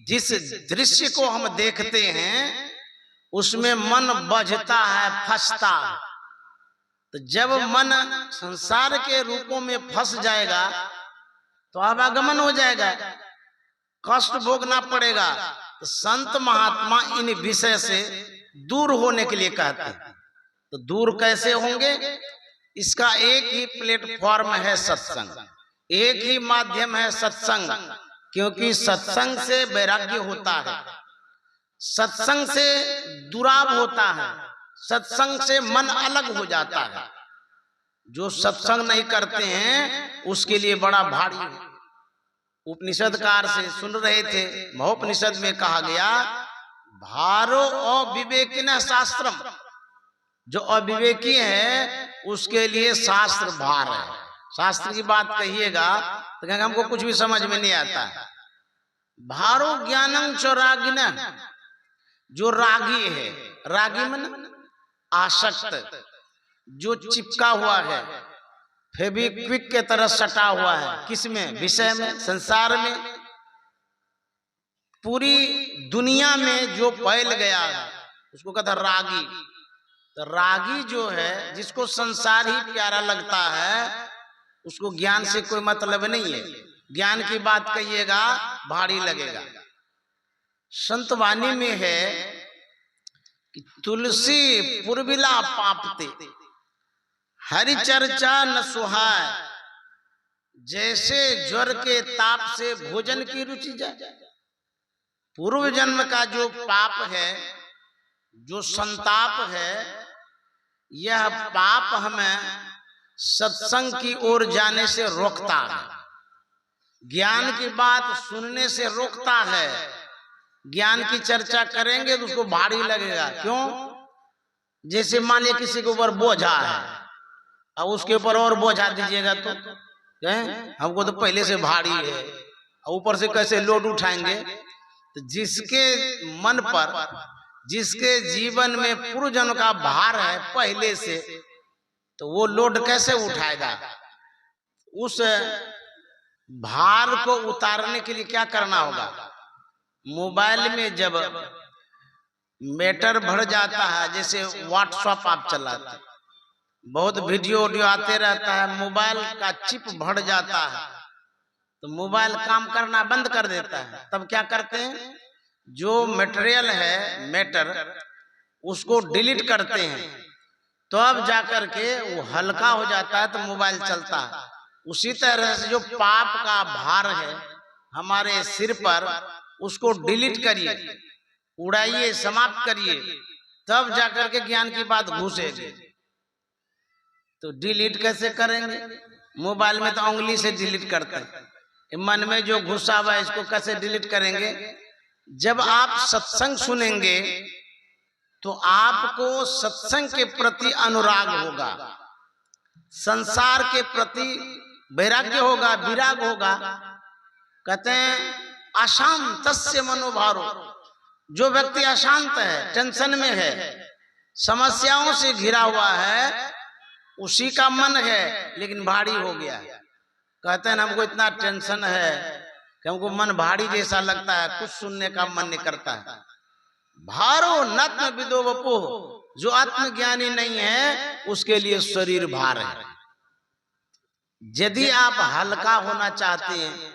जिस दृश्य को हम देखते हैं उसमें मन बझता है, फंसता। तो जब मन संसार के रूपों में फंस जाएगा तो आवागमन हो जाएगा, कष्ट भोगना पड़ेगा। तो संत महात्मा इन विषय से दूर होने के लिए कहते हैं। तो दूर कैसे होंगे? इसका एक ही प्लेटफॉर्म है सत्संग, एक ही माध्यम है सत्संग। क्योंकि सत्संग से वैराग्य होता है, सत्संग से दुराव होता है, सत्संग से मन अलग हो जाता है। जो सत्संग नहीं करते हैं उसके लिए बड़ा भारी है। उपनिषदकार से सुन रहे थे, महोपनिषद में कहा गया भारो अविवेकिन शास्त्रम। जो अविवेकी है उसके लिए शास्त्र भार है। शास्त्र की बात कहिएगा तो कहेंगे हमको कुछ भी समझ में नहीं आता है। भारो ज्ञानम च रागिन, जो रागी है, रागी मन आसक्त, जो चिपका हुआ है, फेविक्विक के तरह सटा हुआ है। किसमें? विषय में, संसार में, पूरी दुनिया में जो फैल गया है उसको कहता है रागी। तो रागी जो है, जिसको संसार ही प्यारा लगता है, उसको ज्ञान से कोई मतलब नहीं है। ज्ञान की बात कहिएगा भारी लगेगा। संत वाणी में है कि तुलसी पुरबिला पापते, हरि चर्चा न सुहाय, जैसे ज्वर के ताप से भोजन की रुचि जाए। पूर्व जन्म का जो पाप है, जो संताप है, यह पाप हमें सत्संग की ओर जाने से रोकता है, ज्ञान की बात सुनने से रोकता है। ज्ञान की चर्चा करेंगे तो उसको भारी लगेगा। क्यों? जैसे मान लिया किसी के ऊपर बोझा है, अब उसके ऊपर और बोझा दीजिएगा तो हमको तो पहले से भारी है, ऊपर से कैसे लोड उठाएंगे? तो जिसके मन पर, जिसके जीवन में पूर्वजन्म का भार है पहले से, तो वो लोड कैसे उठाएगा? उस भार को उतारने के लिए क्या करना होगा? मोबाइल में जब मैटर भर जाता है, जैसे व्हाट्सएप आप चलाते, बहुत वीडियो आते रहता है, मोबाइल का चिप भर जाता है तो मोबाइल काम करना बंद कर देता है। तब क्या करते हैं? जो मटेरियल है, मैटर, उसको डिलीट करते हैं, तो अब जाकर के वो हल्का हो जाता है तो मोबाइल चलता है। उसी तरह से जो पाप का भार है हमारे सिर पर, उसको डिलीट करिए, उड़ाइए, समाप्त करिए, तब जाकर के ज्ञान की बात घुसेगी। तो डिलीट कैसे करेंगे? मोबाइल में तो उंगली से डिलीट करते हैं। मन में जो घुसा हुआ है इसको कैसे डिलीट करेंगे? जब आप सत्संग सुनेंगे तो आपको सत्संग के प्रति अनुराग होगा, संसार के प्रति वैराग्य होगा, विराग होगा। कहते हैं अशांतस्य मनोभारो, जो व्यक्ति अशांत है, टेंशन में है, समस्याओं से घिरा हुआ है, उसी का मन है लेकिन भारी हो गया। कहते हैं हमको इतना टेंशन है कि हमको मन भारी जैसा लगता है, कुछ सुनने का मन नहीं करता है। भारो नत्म विदो वपुः, जो आत्मज्ञानी नहीं है उसके लिए शरीर भार है। यदि आप हल्का होना चाहते हैं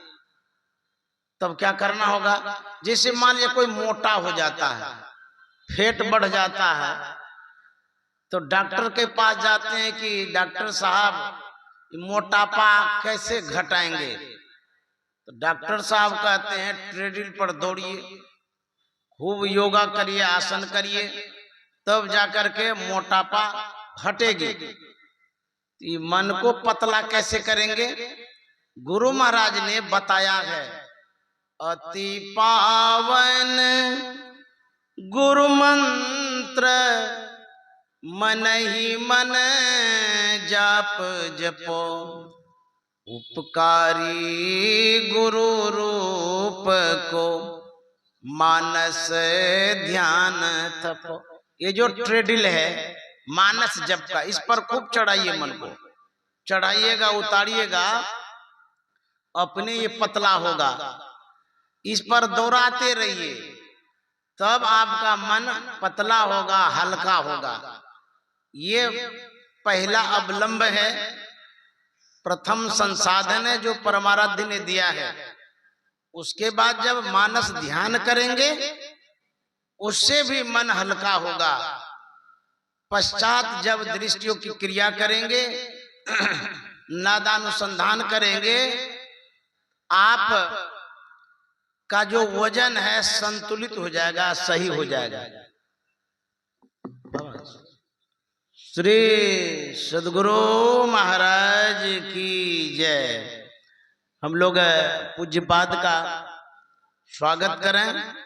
तब क्या करना होगा? जैसे मान लिया कोई मोटा हो जाता है, फैट बढ़ जाता है, तो डॉक्टर के पास जाते हैं कि डॉक्टर साहब मोटापा कैसे घटाएंगे? तो डॉक्टर साहब कहते हैं ट्रेडमिल पर दौड़िए, खूब योगा करिए, आसन करिए, तब जाकर के मोटापा घटेगी। तो मन को पतला कैसे करेंगे? गुरु महाराज ने बताया है, अति पावन गुरु मंत्र मन ही मन जाप जपो, उपकारी गुरु रूप को मानस ध्यान थपो। ये जो ट्रेडिल है मानस जप का, इस पर खूब चढ़ाइए, मन को चढ़ाइएगा, उतारिएगा, अपने ये पतला होगा। इस पर दोहराते रहिए, तब आपका मन पतला होगा, हल्का होगा। ये पहला अवलंब है, प्रथम संसाधन है जो परमाराध्य ने दिया है। उसके बाद जब मानस ध्यान करेंगे उससे भी मन हल्का होगा। पश्चात जब दृष्टियों की क्रिया करेंगे, नादानुसंधान करेंगे, आप का जो वजन है संतुलित हो जाएगा, सही हो जाएगा। श्री सद्गुरु महाराज की जय। हम लोग पूज्यपाद का स्वागत करें।